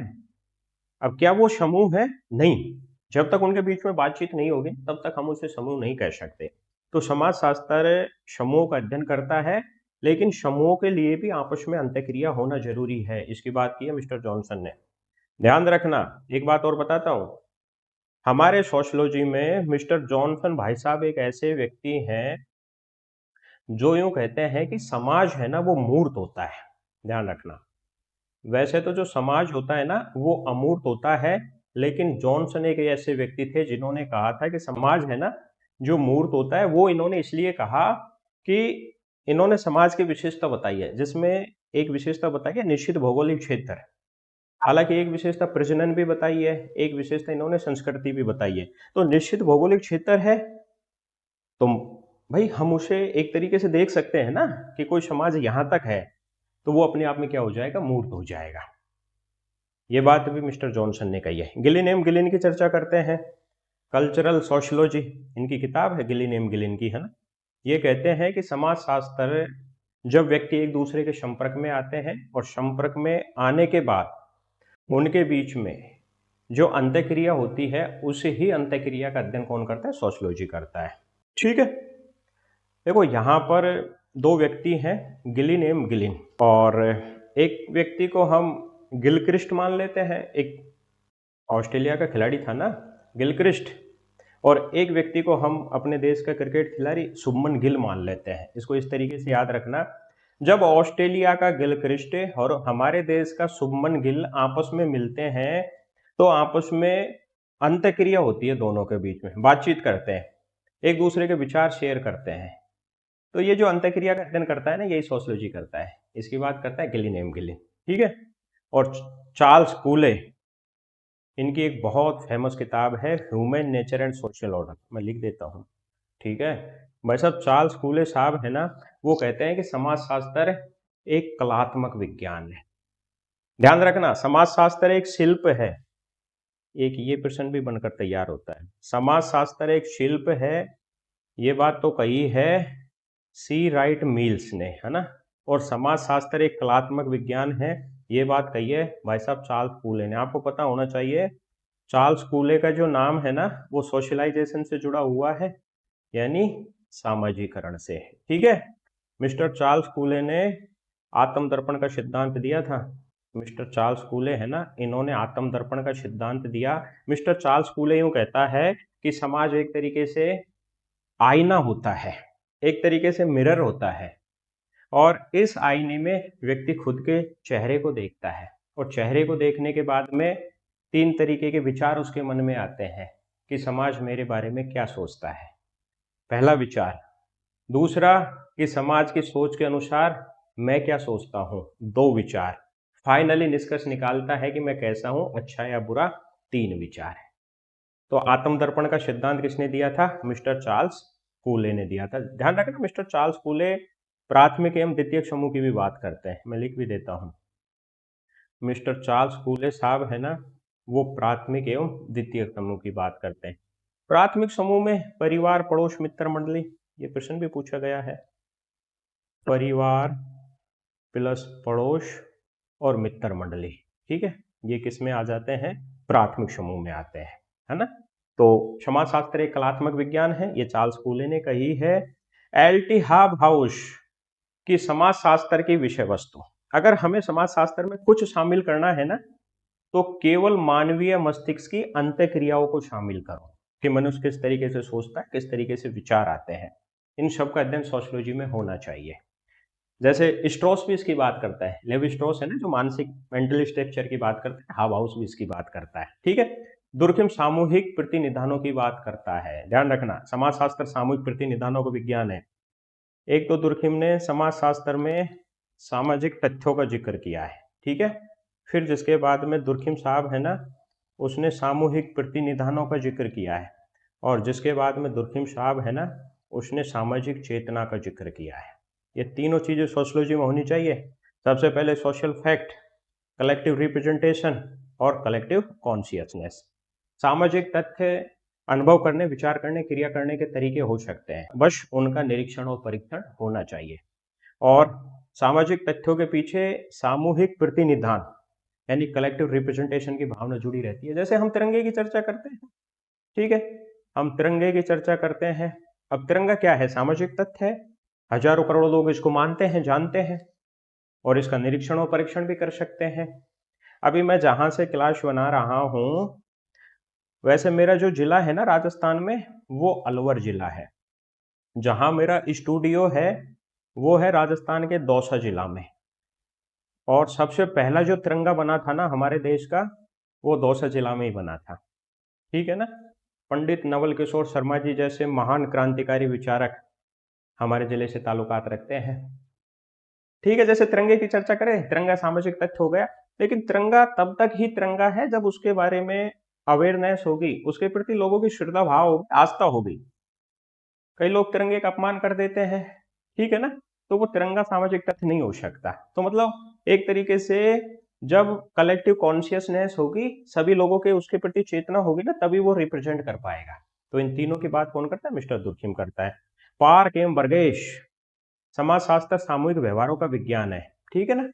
अब क्या वो समूह है? नहीं। जब तक उनके बीच में बातचीत नहीं होगी तब तक हम उसे समूह नहीं कह सकते। तो समाजशास्त्र समूह का अध्ययन करता है, लेकिन समूहों के लिए भी आपस में अंतःक्रिया होना जरूरी है। इसकी बात की है मिस्टर जॉनसन ने। ध्यान रखना, एक बात और बताता हूं, हमारे सोशियोलॉजी में मिस्टर जॉनसन भाई साहब एक ऐसे व्यक्ति हैं जो यूं कहते हैं कि समाज है ना वो मूर्त होता है। ध्यान रखना, वैसे तो जो समाज होता है ना वो अमूर्त होता है, लेकिन जॉनसन एक ऐसे व्यक्ति थे जिन्होंने कहा था कि समाज है ना जो मूर्त होता है। वो इन्होंने इसलिए कहा कि इन्होंने समाज की विशेषता बताई है, जिसमें एक विशेषता बताई है निश्चित भौगोलिक क्षेत्र। हालांकि एक विशेषता प्रजनन भी बताई है, एक विशेषता इन्होंने संस्कृति भी बताई है। तो निश्चित भौगोलिक क्षेत्र है तो भाई हम उसे एक तरीके से देख सकते हैं ना कि कोई समाज यहां तक है, तो वो अपने आप में क्या हो जाएगा, मूर्त हो जाएगा। ये बात भी मिस्टर जॉनसन ने कही है। गिलिन एम गिलिन की चर्चा करते हैं, कल्चरल सोशियोलॉजी इनकी किताब है गिलिन एम गिलिन की, है ना। ये कहते हैं कि समाजशास्त्र जब व्यक्ति एक दूसरे के संपर्क में आते हैं और संपर्क में आने के बाद उनके बीच में जो अंतःक्रिया होती है, उसे ही अंतःक्रिया का अध्ययन कौन करता है, सोशियोलॉजी करता है, ठीक है। देखो यहाँ पर दो व्यक्ति हैं, गिलिन एम गिलिन, और एक व्यक्ति को हम गिलक्रिस्ट मान लेते हैं, एक ऑस्ट्रेलिया का खिलाड़ी था ना गिलक्रिस्ट, और एक व्यक्ति को हम अपने देश का क्रिकेट खिलाड़ी शुभमन गिल मान लेते हैं। इसको इस तरीके से याद रखना, जब ऑस्ट्रेलिया का गिलक्रिस्ट और हमारे देश का शुभमन गिल आपस में मिलते हैं तो आपस में अंतःक्रिया होती है, दोनों के बीच में बातचीत करते हैं, एक दूसरे के विचार शेयर करते हैं। तो ये जो अंतःक्रिया का अध्ययन करता है ना, यही सोशियोलॉजी करता है। इसकी बात करता है गिलिन एम गिलिन, ठीक है। और चार्ल्स कूले, इनकी एक बहुत फेमस किताब है human nature and social order, मैं लिख देता हूँ, ठीक है। भाई साहब चार्ल्स कूले साहब है ना, वो कहते हैं कि समाजशास्त्र एक कलात्मक विज्ञान है। ध्यान रखना, समाजशास्त्र एक शिल्प है। एक ये प्रश्न भी बनकर तैयार होता है, समाजशास्त्र एक शिल्प है, ये बात तो कही है सी राइट मिल्स ने, है ना। और समाजशास्त्र एक कलात्मक विज्ञान है, ये बात कही है भाई साहब चार्ल्स कूले ने। आपको पता होना चाहिए चार्ल्स कूले का जो नाम है ना वो सोशलाइजेशन से जुड़ा हुआ है, यानी सामाजिकरण से, ठीक है। मिस्टर चार्ल्स कूले ने आत्मदर्पण का सिद्धांत दिया था। मिस्टर चार्ल्स कूले है ना, इन्होंने आत्मदर्पण का सिद्धांत दिया। मिस्टर चार्ल्स कूले यूं कहता है कि समाज एक तरीके से आईना होता है, एक तरीके से मिरर होता है, और इस आईने में व्यक्ति खुद के चेहरे को देखता है, और चेहरे को देखने के बाद में 3 तरीके के विचार उसके मन में आते हैं कि समाज मेरे बारे में क्या सोचता है, पहला विचार। दूसरा कि समाज की सोच के अनुसार मैं क्या सोचता हूं, 2 विचार। फाइनली निष्कर्ष निकालता है कि मैं कैसा हूं, अच्छा या बुरा, 3 विचार है। तो आत्मदर्पण का सिद्धांत किसने दिया था, मिस्टर चार्ल्स कूले ने दिया था। ध्यान रखना मिस्टर चार्ल्स कूले प्राथमिक एवं द्वितीयक समूह की भी बात करते हैं, मैं लिख भी देता हूं। मिस्टर चार्ल्स कूले साहब है ना, वो प्राथमिक एवं द्वितीयक समूह की बात करते हैं। प्राथमिक समूह में परिवार, पड़ोस, मित्र मंडली, ये प्रश्न भी पूछा गया है। परिवार प्लस पड़ोस और मित्र मंडली, ठीक है, ये किस में आ जाते हैं, प्राथमिक समूह में आते हैं, है ना। तो समाजशास्त्र एक कलात्मक विज्ञान है, ये चार्ल्स कूले ने कही है। एल.टी. हाउस की समाजशास्त्र की विषय वस्तु, अगर हमें समाजशास्त्र में कुछ शामिल करना है ना तो केवल मानवीय मस्तिष्क की अंतःक्रियाओं को शामिल करो कि मनुष्य किस तरीके से सोचता है, किस तरीके से विचार आते हैं, इन सब का अध्ययन सोशियोलॉजी में होना चाहिए। जैसे स्ट्रॉस भी इसकी बात करता है, लेवी स्ट्रॉस है ना जो मानसिक मेंटल स्ट्रक्चर की बात करता है, हाउ हाउस भी इसकी बात करता है, ठीक है। दुर्खिम सामूहिक प्रतिनिधानों की बात करता है। ध्यान रखना, समाजशास्त्र सामूहिक प्रतिनिधानों का विज्ञान है। एक तो दुर्खिम ने समाजशास्त्र में सामाजिक तथ्यों का जिक्र किया है, ठीक है। फिर जिसके बाद में दुर्खिम साहब है ना, उसने सामूहिक प्रतिनिधानों का जिक्र किया है, और जिसके बाद में दुर्खिम साहब है ना, उसने सामाजिक चेतना का जिक्र किया है। ये तीनों चीजें सोशियोलॉजी में होनी चाहिए। सबसे पहले सोशल फैक्ट, कलेक्टिव रिप्रेजेंटेशन और कलेक्टिव कॉन्शियसनेस। सामाजिक तथ्य अनुभव करने, विचार करने, क्रिया करने के तरीके हो सकते हैं, बस उनका निरीक्षण और परीक्षण होना चाहिए। और सामाजिक तथ्यों के पीछे सामूहिक प्रतिनिधान यानी कलेक्टिव रिप्रेजेंटेशन की भावना जुड़ी रहती है। जैसे हम तिरंगे की चर्चा करते हैं, ठीक है, हम तिरंगे की चर्चा करते हैं। अब तिरंगा क्या है? सामाजिक तथ्य है। हजारों करोड़ों लोग इसको मानते हैं, जानते हैं, और इसका निरीक्षण और परीक्षण भी कर सकते हैं। अभी मैं जहां से क्लास बना रहा हूं, वैसे मेरा जो जिला है ना राजस्थान में, वो अलवर जिला है। जहां मेरा स्टूडियो है वो है राजस्थान के दौसा जिला में। और सबसे पहला जो तिरंगा बना था ना हमारे देश का, वो दौसा जिला में ही बना था, ठीक है ना। पंडित नवल किशोर शर्मा जी जैसे महान क्रांतिकारी विचारक हमारे जिले से ताल्लुकात रखते हैं, ठीक है। जैसे तिरंगे की चर्चा करें, तिरंगा सामाजिक तथ्य हो गया, लेकिन तिरंगा तब तक ही तिरंगा है जब उसके बारे में अवेयरनेस होगी, उसके प्रति लोगों की श्रद्धा भाव होगी, आस्था होगी। कई लोग तिरंगे का अपमान कर देते हैं, ठीक है ना, तो वो तिरंगा सामाजिक तथ्य नहीं हो सकता। तो मतलब एक तरीके से जब कलेक्टिव कॉन्शियसनेस होगी, सभी लोगों के उसके प्रति चेतना होगी ना, तभी वो रिप्रेजेंट कर पाएगा। तो इन तीनों की बात कौन करता है? मिस्टर दुर्खिम करता है। पार्क एवं बर्गेश, समाजशास्त्र सामूहिक व्यवहारों का विज्ञान है, ठीक है ना।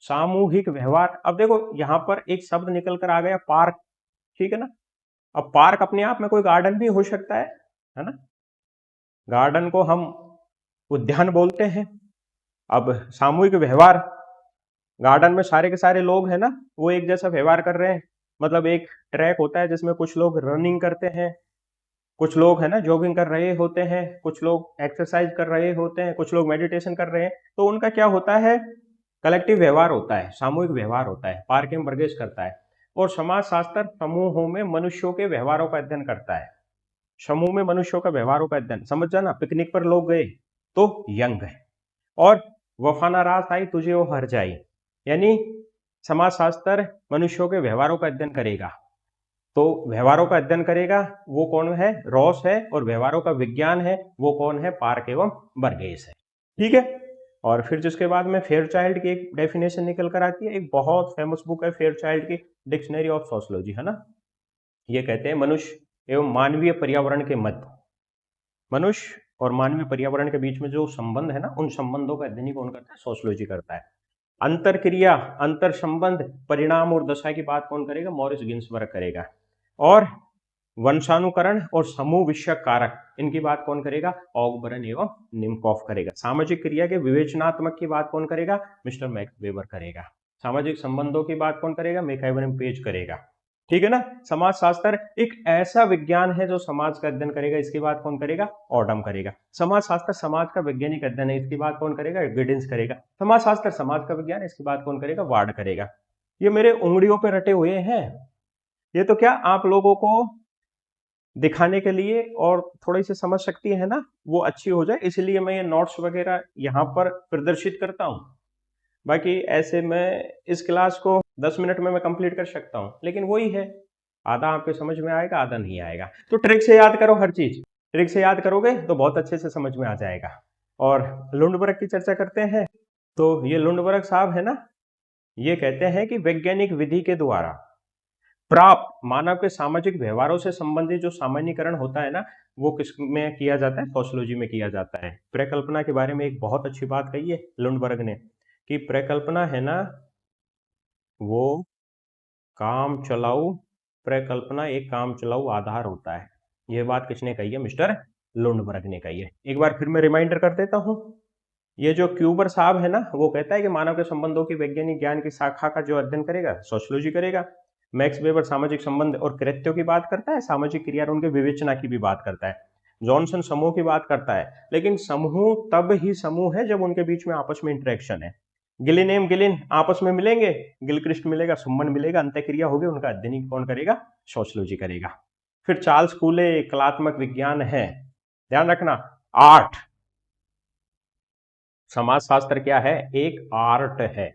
सामूहिक व्यवहार, अब देखो यहां पर एक शब्द निकल कर आ गया, पार्क, ठीक है ना। अब पार्क अपने आप में कोई गार्डन भी हो सकता है ना। गार्डन को हम उद्यान बोलते हैं। अब सामूहिक व्यवहार, गार्डन में सारे के सारे लोग हैं ना, वो एक जैसा व्यवहार कर रहे हैं। मतलब एक ट्रैक होता है जिसमें कुछ लोग रनिंग करते हैं, कुछ लोग है ना जॉगिंग कर रहे होते हैं, कुछ लोग एक्सरसाइज कर रहे होते हैं, कुछ लोग मेडिटेशन कर रहे हैं। तो उनका क्या होता है? कलेक्टिव व्यवहार होता है, सामूहिक व्यवहार होता है। पार्किंग बर्गेश करता है। और समाजशास्त्र समूहों में मनुष्यों के व्यवहारों का अध्ययन करता है। समूह में मनुष्यों का व्यवहारों का अध्ययन, समझ जाना, पिकनिक पर लोग गए तो यंग है। और वफा ना रास आई तुझे वो हर जाई, यानी समाजशास्त्र मनुष्यों के व्यवहारों का अध्ययन करेगा। तो व्यवहारों का अध्ययन करेगा वो कौन है? रॉस है। और व्यवहारों का विज्ञान है वो कौन है? पार्क एवं बर्गेस है, ठीक है। और फिर जिसके बाद में फेयरचाइल्ड की एक डेफिनेशन निकल कर आती है। एक बहुत फेमस बुक है फेयरचाइल्ड की, डिक्शनरी ऑफ सोशियोलॉजी, है ना। ये कहते हैं मनुष्य एवं मानवीय पर्यावरण के मध्य, मनुष्य और मानवीय पर्यावरण के बीच में जो संबंध है ना, उन संबंधों का अध्ययन कौन करता है? सोशियोलॉजी करता है। अंतर क्रिया, अंतर संबंध, परिणाम और दशा की बात कौन करेगा? मॉरिस गिन्सबर्ग करेगा। और वंशानुकरण और समूह विषयक कारक, इनकी बात कौन करेगा? ऑगबर्न एवं निम्कॉफ करेगा। सामाजिक क्रिया के विवेचनात्मक की बात कौन करेगा? मिस्टर मैक्स वेबर करेगा। सामाजिक संबंधों की बात कौन करेगा? मैकइवर पेज करेगा, ठीक है ना। समाजशास्त्र एक ऐसा विज्ञान है जो समाज का अध्ययन करेगा, इसकी बात कौन करेगा? ऑडम करेगा। समाजशास्त्र समाज का वैज्ञानिक अध्ययन है, इसकी बात कौन करेगा? गिडिंस करेगा। समाजशास्त्र समाज का विज्ञान है, इसकी बात कौन करेगा? वार्ड करेगा। ये मेरे उंगलियों पे रटे हुए हैं। ये तो क्या आप लोगों को दिखाने के लिए और थोड़ी सी समझ शक्ति है ना वो अच्छी हो जाए, इसलिए मैं ये नोट्स वगैरह यहाँ पर प्रदर्शित करता हूँ। बाकी ऐसे मैं इस क्लास को 10 मिनट में मैं कंप्लीट कर सकता हूँ, लेकिन वही है, आधा आपके समझ में आएगा, आधा नहीं आएगा। तो ट्रिक से याद करो, हर चीज ट्रिक से याद करोगे तो बहुत अच्छे से समझ में आ जाएगा। और लुंडबर्ग की चर्चा करते हैं। तो ये लुंडबर्ग साहब है ना, ये कहते हैं कि वैज्ञानिक विधि के द्वारा प्राप्त मानव के सामाजिक व्यवहारों से संबंधित जो सामान्यीकरण होता है ना, वो किस में किया जाता है? सोशियोलॉजी में किया जाता है। प्रकल्पना के बारे में एक बहुत अच्छी बात कही है लुंडबर्ग ने, कि प्रकल्पना है ना वो काम चलाऊ, प्रकल्पना एक काम चलाऊ आधार होता है। यह बात किसने कही है? मिस्टर लुंडबर्ग ने कही है। एक बार फिर मैं रिमाइंडर कर देता हूं। ये जो क्यूबर साहब है ना, वो कहता है कि मानव के संबंधों की वैज्ञानिक ज्ञान की शाखा का जो अध्ययन करेगा सोशियोलॉजी करेगा। मैक्स वेबर सामाजिक संबंध और कृत्यों की बात करता है, सामाजिक क्रिया और उनके विवेचना की भी बात करता है। जॉनसन समूह की बात करता है, लेकिन समूह तब ही समूह है जब उनके बीच में आपस में इंटरेक्शन है। गिलिन एम गिलिन आपस में मिलेंगे, गिलक्रिस्ट मिलेगा, सुमन मिलेगा, अंत्यक्रिया होगी, उनका अध्ययन ही कौन करेगा? सोशियोलॉजी करेगा। फिर चार्ल्स कूले कलात्मक विज्ञान है, ध्यान रखना। आर्ट, समाजशास्त्र क्या है? एक आर्ट है।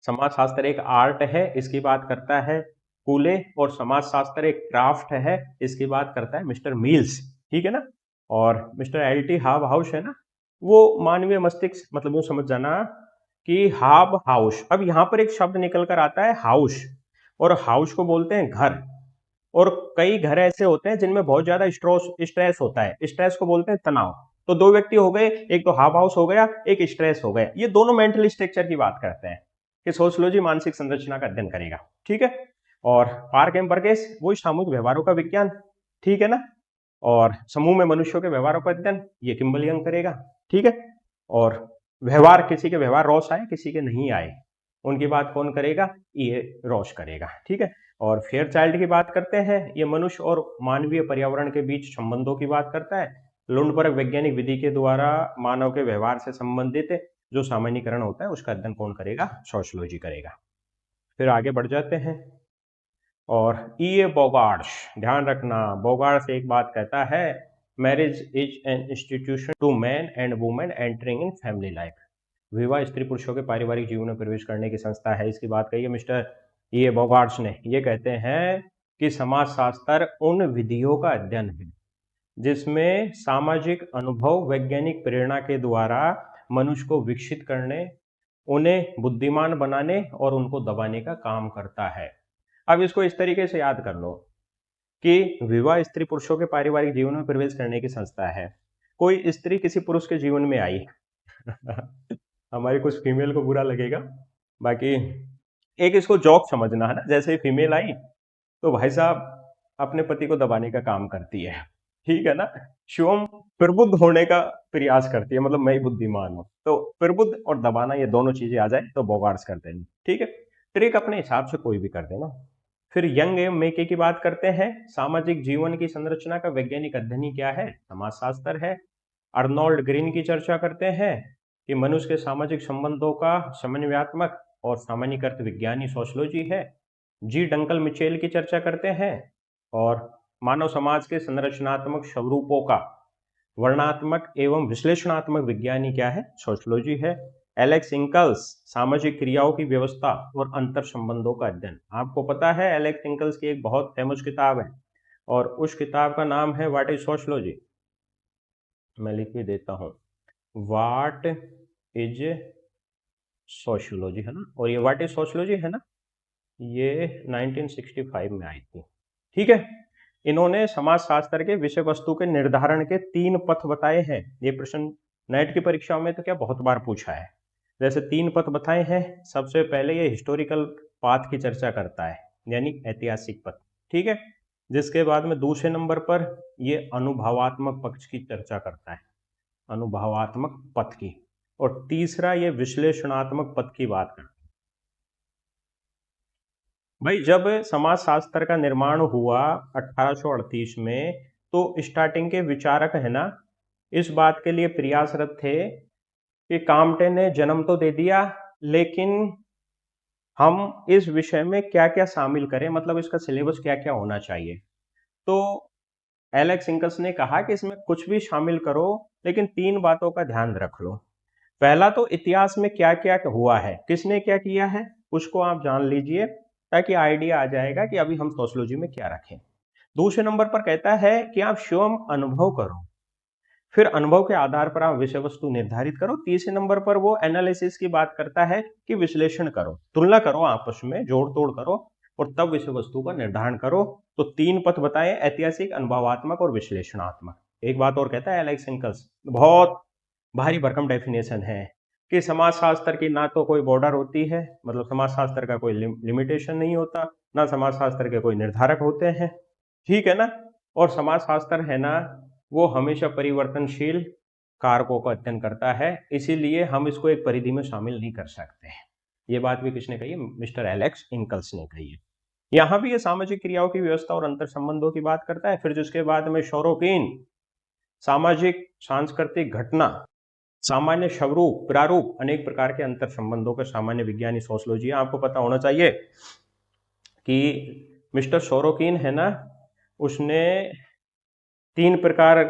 समाजशास्त्र एक आर्ट है, इसकी बात करता है कूले, और समाजशास्त्र एक क्राफ्ट है, इसकी बात करता है मिस्टर मिल्स, ठीक है ना। और मिस्टर एल.टी. हाब हाउस है ना, वो मानवीय मस्तिष्क, मतलब यूं समझ जाना कि हाब हाउस, अब यहां पर एक शब्द निकल कर आता है हाउस, और हाउस को बोलते हैं घर। और कई घर ऐसे होते हैं जिनमें बहुत ज्यादा स्ट्रेस होता है, स्ट्रेस को बोलते हैं तनाव। तो दो व्यक्ति हो गए, एक तो हाफ हाउस हो गया, एक स्ट्रेस हो गया, ये दोनों मेंटल स्ट्रक्चर की बात करते हैं कि सोशियोलॉजी मानसिक संरचना का अध्ययन करेगा, ठीक है। और पार्क एम परकेस वो सामूहिक व्यवहारों का विज्ञान, ठीक है ना। और समूह में मनुष्यों के व्यवहारों का अध्ययन ये किम्बल यंग करेगा, ठीक है। और व्यवहार, किसी के व्यवहार रॉस आए, किसी के नहीं आए, उनकी बात कौन करेगा? ये रॉस करेगा, ठीक है। और फेयर चाइल्ड की बात करते हैं, ये मनुष्य और मानवीय पर्यावरण के बीच संबंधों की बात करता है। लुंडबर्ग वैज्ञानिक विधि के द्वारा मानव के व्यवहार से संबंधित जो सामान्यीकरण होता है उसका अध्ययन कौन करेगा? सोशियोलॉजी करेगा। फिर आगे बढ़ जाते हैं। और ई बोगार्ड्स, ध्यान रखना, बोगार्ड्स एक बात कहता है, marriage is an institution to man and women entering in family life. विवाह स्त्री पुरुषों के पारिवारिक जीवन में प्रवेश करने की संस्था है, इसकी बात कही है मिस्टर ये बोगार्ड्स ने। ये कहते हैं कि समाजशास्त्र उन विधियों का अध्ययन है जिसमें सामाजिक अनुभव वैज्ञानिक प्रेरणा के द्वारा मनुष्य को विकसित करने, उन्हें बुद्धिमान बनाने और उनको दबाने का काम करता है। अब इसको इस तरीके से याद कर लो कि विवाह स्त्री पुरुषों के पारिवारिक जीवन में प्रवेश करने की संस्था है। कोई स्त्री किसी पुरुष के जीवन में आई हमारी कुछ फीमेल को बुरा लगेगा, बाकी एक इसको जॉक समझना है ना, जैसे ही फीमेल आई तो भाई साहब अपने पति को दबाने का काम करती है, ठीक है ना। शिवम प्रबुद्ध होने का प्रयास करती है, मतलब मैं ही बुद्धिमान हूं, तो प्रबुद्ध और दबाना ये दोनों चीजें आ जाए तो बोगार्ड्स करते हैं, ठीक है। ट्रिक अपने हिसाब से कोई भी कर देना। फिर यंग एवं मेके की बात करते हैं, सामाजिक जीवन की संरचना का वैज्ञानिक अध्ययन ही क्या है? समाजशास्त्र है। अर्नोल्ड ग्रीन की चर्चा करते हैं कि मनुष्य के सामाजिक संबंधों का समन्वयात्मक और सामान्यीकृत विज्ञान ही सोशियोलॉजी है। जी डंकल मिचेल की चर्चा करते हैं, और मानव समाज के संरचनात्मक स्वरूपों का वर्णात्मक एवं विश्लेषणात्मक विज्ञान ही क्या है? सोशियोलॉजी है। एलेक्स इंकल्स, सामाजिक क्रियाओं की व्यवस्था और अंतर संबंधों का अध्ययन। आपको पता है एलेक्स इंकल्स की एक बहुत फेमस किताब है, और उस किताब का नाम है व्हाट इज सोशियोलॉजी। मैं लिख भी देता हूं, व्हाट इज सोशियोलॉजी, है ना। और ये व्हाट इज सोशियोलॉजी है ना, ये 1965 में आई थी, ठीक है। इन्होंने समाजशास्त्र के विषय वस्तु के निर्धारण के 3 पथ बताए हैं। ये प्रश्न नेट की परीक्षा में तो क्या बहुत बार पूछा है। जैसे 3 पथ बताए हैं, सबसे पहले ये हिस्टोरिकल पाथ की चर्चा करता है, यानी ऐतिहासिक पथ, ठीक है। जिसके बाद में दूसरे नंबर पर ये अनुभवात्मक पक्ष की चर्चा करता है, अनुभवात्मक पथ की। और तीसरा ये विश्लेषणात्मक पथ की बात करता है। भाई जब समाजशास्त्र का निर्माण हुआ 1838 में, तो स्टार्टिंग के विचारक है ना, इस बात के लिए प्रयासरत थे कि काम्टे ने जन्म तो दे दिया, लेकिन हम इस विषय में क्या क्या शामिल करें, मतलब इसका सिलेबस क्या क्या होना चाहिए। तो एलेक्स इंकल्स ने कहा कि इसमें कुछ भी शामिल करो, लेकिन 3 बातों का ध्यान रख लो। पहला तो इतिहास में क्या क्या हुआ है, किसने क्या किया है, उसको आप जान लीजिए, ताकि आइडिया आ जाएगा कि अभी हम सोशियोलॉजी में क्या रखें। दूसरे नंबर पर कहता है कि आप स्वयं अनुभव करो, फिर अनुभव के आधार पर आप विषय वस्तु निर्धारित करो। तीसरे नंबर पर वो एनालिसिस की बात करता है कि विश्लेषण करो, तुलना करो, आपस में जोड़ तोड़ करो, और तब विषय वस्तु का निर्धारण करो। तो 3 पथ बताए, ऐतिहासिक, अनुभवात्मक और विश्लेषणात्मक। एक बात और कहता है एलेक्स इंकल्स, बहुत भारी भरकम डेफिनेशन है, कि समाजशास्त्र की ना तो कोई बॉर्डर होती है, मतलब समाजशास्त्र का कोई लिमिटेशन नहीं होता, ना समाजशास्त्र के कोई निर्धारक होते हैं, ठीक है ना। और समाजशास्त्र है ना, वो हमेशा परिवर्तनशील कारकों का अध्ययन करता है, इसीलिए हम इसको एक परिधि में शामिल नहीं कर सकते। ये बात भी किसने कही है? मिस्टर एलेक्स इंकल्स ने कही है। यहां भी ये सामाजिक क्रियाओं की व्यवस्था और अंतर संबंधों की बात करता है। फिर जिसके बाद में शोरोकिन, सामाजिक सांस्कृतिक घटना, सामान्य स्वरूप, प्रारूप, अनेक प्रकार के अंतर संबंधों के सामान्य विज्ञानी सोशियोलॉजी। आपको पता होना चाहिए कि मिस्टर सोरोकिन है ना, उसने 3 प्रकार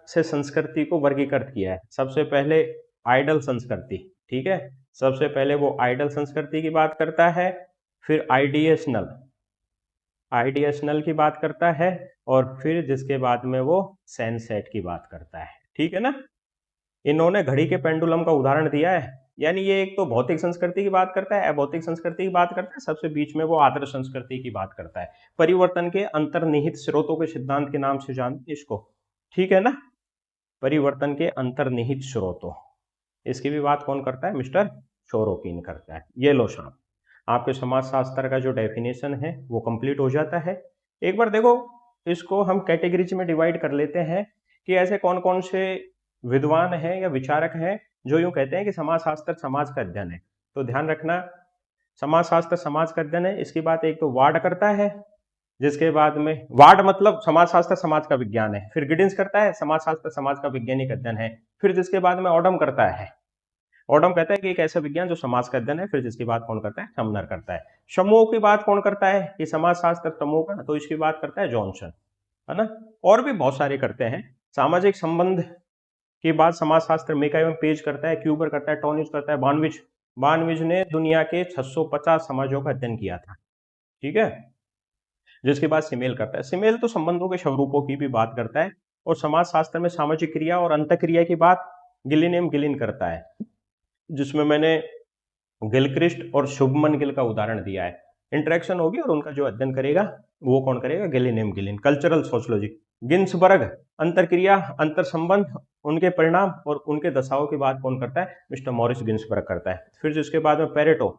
से संस्कृति को वर्गीकृत किया है। सबसे पहले आइडल संस्कृति, ठीक है, सबसे पहले वो आइडल संस्कृति की बात करता है, फिर आइडिएशनल की बात करता है, और फिर जिसके बाद में वो सनसेट की बात करता है, ठीक है ना। इन्होंने घड़ी के पेंडुलम का उदाहरण दिया है। यानी ये एक तो भौतिक संस्कृति की बात करता है, अभौतिक संस्कृति की बात करता है, सबसे बीच में वो आदर्श संस्कृति की बात करता है। परिवर्तन के अंतर्निहित स्रोतों के सिद्धांत के नाम से जानते इसको, ठीक है ना। परिवर्तन के अंतर्निहित स्रोतों, इसकी भी बात कौन करता है? मिस्टर सोरोकिन करता है। ये लो साहब, आपके समाजशास्त्र का जो डेफिनेशन है वो कंप्लीट हो जाता है। एक बार देखो, इसको हम कैटेगरीज में डिवाइड कर लेते हैं कि ऐसे कौन कौन से विद्वान हैं या विचारक हैं जो यूं कहते हैं कि समाजशास्त्र समाज का अध्ययन है। तो ध्यान रखना, समाजशास्त्र समाज का अध्ययन है, इसकी बात एक तो वार्ड करता है, जिसके बाद में वार्ड मतलब समाजशास्त्र समाज का विज्ञान है, फिर गिडिंस करता है समाजशास्त्र समाज का वैज्ञानिक अध्ययन है, फिर जिसके बाद में ऑडम करता है। ऑडम कहता है कि एक ऐसा विज्ञान जो समाज का अध्ययन है, फिर जिसकी बात कौन करता है? समनर करता है। समूह की बात कौन करता है कि समाजशास्त्र समूह का, तो इसकी बात करता है जॉनसन, है ना। और भी बहुत सारे करते हैं। सामाजिक संबंध की बात समाजशास्त्र मेकाइवन पेज करता है, क्यूबर करता है, टॉनिज करता है, बानविज ने दुनिया के 650 समाजों का अध्ययन किया था, ठीक है। जिसके बाद सिमेल करता है। सिमेल तो संबंधों के स्वरूपों की भी बात करता है, और समाजशास्त्र में सामाजिक क्रिया और अंतक्रिया की बात गिलिन करता है, जिसमें मैंने गिलक्रिस्ट और शुभमन गिल का उदाहरण दिया है। इंटरेक्शन होगी और उनका जो अध्ययन करेगा वो कौन करेगा? गिलिन। कल्चरल सोशियोलॉजी, गिन्सबर्ग, अंतरक्रिया, अंतर संबंध, उनके परिणाम और उनके दशाओं की बात कौन करता है? मिस्टर मॉरिस गिन्सबर्ग करता है। फिर जिसके बाद में पेरेटो,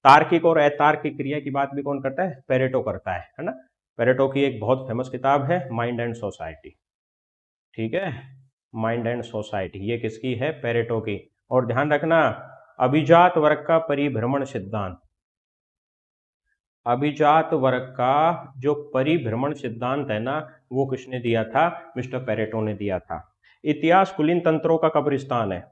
तार्किक और अतार्किक क्रिया की बात भी कौन करता है? पेरेटो करता है ना। पेरेटो की एक बहुत फेमस किताब है माइंड एंड सोसाइटी, ठीक है, माइंड एंड सोसाइटी, ये किसकी है? पेरेटो की। और ध्यान रखना, अभिजात वर्ग का परिभ्रमण सिद्धांत, अभिजात वर्ग का जो परिभ्रमण सिद्धांत है ना, वो किसने दिया था? मिस्टर पेरेटो ने दिया था। इतिहास कुलीन तंत्रों का कब्रिस्तान है,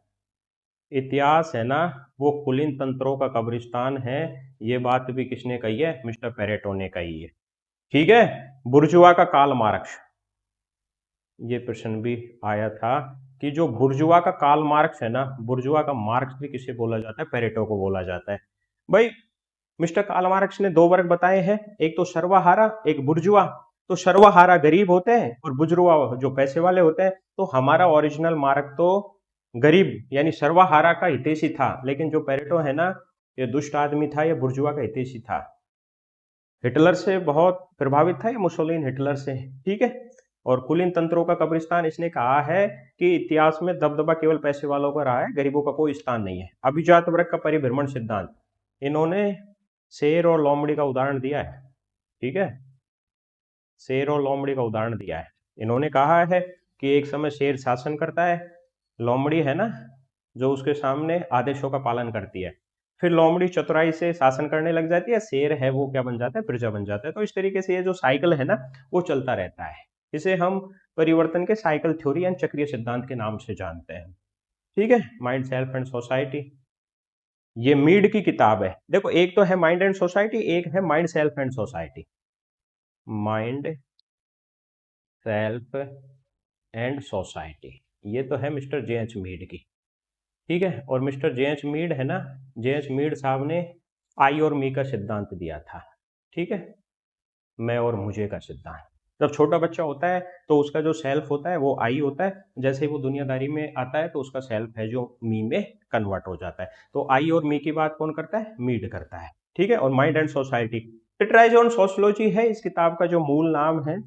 इतिहास है ना वो कुलीन तंत्रों का कब्रिस्तान है, ये बात भी किसने कही है? मिस्टर पेरेटो ने कही है, ठीक है। बुर्जुआ का कार्ल मार्क्स, ये प्रश्न भी आया था कि जो बुर्जुआ का कार्ल मार्क्स है ना, बुर्जुआ का मार्क्स भी किसे बोला जाता है? पेरेटो को बोला जाता है। भाई मिस्टर कार्ल मार्क्स ने 2 वर्ग बताए हैं, एक तो सर्वहारा, एक बुर्जुआ। तो सर्वहारा गरीब होते हैं और बुर्जुआ जो पैसे वाले होते हैं। तो हमारा ओरिजिनल मार्क तो गरीब यानी सर्वहारा का हितैषी था, लेकिन जो पेरेटो है ना, ये दुष्ट आदमी था, ये बुर्जुआ का हितैषी था। हिटलर से बहुत प्रभावित था ये मुसोलिन, हिटलर से, ठीक है। और कुलीन तंत्रों का कब्रिस्तान इसने कहा है कि इतिहास में दबदबा केवल पैसे वालों का रहा है, गरीबों का कोई स्थान नहीं है। अभिजात वर्ग का परिभ्रमण सिद्धांत, इन्होंने शेर और लोमड़ी का उदाहरण दिया है, ठीक है, शेर और लोमड़ी का उदाहरण दिया है। इन्होंने कहा है कि एक समय शेर शासन करता है, लोमड़ी है ना जो उसके सामने आदेशों का पालन करती है, फिर लोमड़ी चतुराई से शासन करने लग जाती है, शेर है वो क्या बन जाता है? प्रजा बन जाता है। तो इस तरीके से ये जो साइकिल है ना वो चलता रहता है। इसे हम परिवर्तन के साइकिल थ्योरी एंड चक्रीय सिद्धांत के नाम से जानते हैं, ठीक है। माइंड, सेल्फ एंड सोसाइटी, ये मीड की किताब है। देखो, एक तो है माइंड एंड सोसाइटी, एक है mind, self and society. Mind, self and society, ये तो है मिस्टर जे.एच. मीड की, ठीक है। और मिस्टर जे.एच. मीड है ना, जे.एच. मीड साहब ने आई और मी का सिद्धांत दिया था, ठीक है, मैं और मुझे का सिद्धांत। जब छोटा बच्चा होता है तो उसका जो सेल्फ होता है वो आई होता है, जैसे ही वो दुनियादारी में आता है तो उसका सेल्फ है जो मी में कन्वर्ट हो जाता है। तो आई और मी की बात कौन करता है? मीड करता है, ठीक है। और mind and society, treatise on sociology है इस किताब का जो मूल नाम है,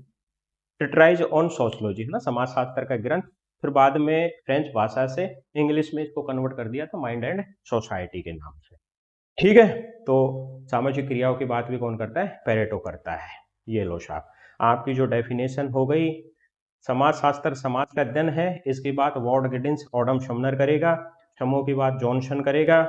ट्रिटराइज ऑन सोशियोलॉजी, है ना, समाजशास्त्र का ग्रंथ। फिर बाद में फ्रेंच भाषा से इंग्लिश में इसको कन्वर्ट कर दिया था माइंड एंड सोसाइटी के नाम से, ठीक है। तो सामाजिक क्रियाओं की बात भी कौन करता है? पेरेटो करता है। ये लो साहब, आपकी जो डेफिनेशन हो गई, समाजशास्त्र समाज का अध्ययन है, इसकी बात वॉर्ड गिडिंस, ऑडम समनर करेगा, समूह की बात जॉनसन करेगा,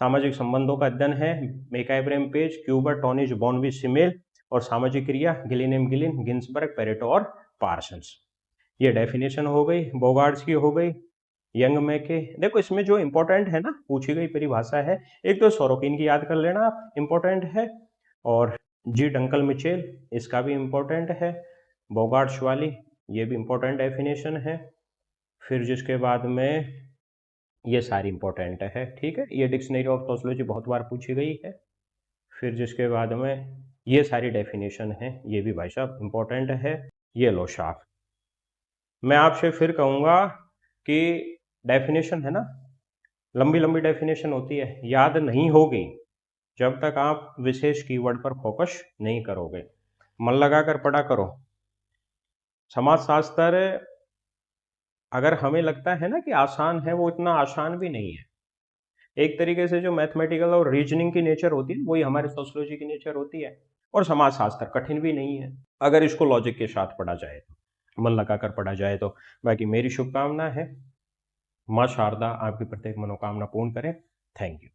सामाजिक संबंधों का अध्ययन है मेकाइब्रेम पेज, क्यूबर, टॉनिज, बॉनवी, सिमेल, और सामाजिक क्रिया गिलिन, गिन्सबर्ग, पेरेटो और पार्सन्स। ये डेफिनेशन हो गई, बोगार्ड्स की हो गई, यंग में के देखो इसमें जो इंपॉर्टेंट है ना पूछी गई परिभाषा है, एक तो सोरोकिन की याद कर लेना आप, इंपॉर्टेंट है, और जी डंकल मिचेल इसका भी इंपॉर्टेंट है, बोगार्ट्स वाली ये भी इंपॉर्टेंट डेफिनेशन है, फिर जिसके बाद में ये सारी इंपॉर्टेंट है, ठीक है, ये डिक्शनरी ऑफ सोशियोलॉजी बहुत बार पूछी गई है, फिर जिसके बाद में ये सारी डेफिनेशन है, ये भी भाई साहब इंपॉर्टेंट है। ये लो शार्प, मैं आपसे फिर कहूँगा कि डेफिनेशन है ना, लंबी लंबी डेफिनेशन होती है, याद नहीं होगी जब तक आप विशेष कीवर्ड पर फोकस नहीं करोगे। मन लगाकर पढ़ा करो। समाजशास्त्र अगर हमें लगता है ना कि आसान है, वो इतना आसान भी नहीं है। एक तरीके से जो मैथमेटिकल और रीजनिंग की नेचर होती है वही हमारे सोशियोलॉजी की नेचर होती है, और समाजशास्त्र कठिन भी नहीं है अगर इसको लॉजिक के साथ पढ़ा जाए तो, मन लगाकर पढ़ा जाए तो। बाकी मेरी शुभकामना है, माँ शारदा आपकी प्रत्येक मनोकामना पूर्ण करें। Thank you.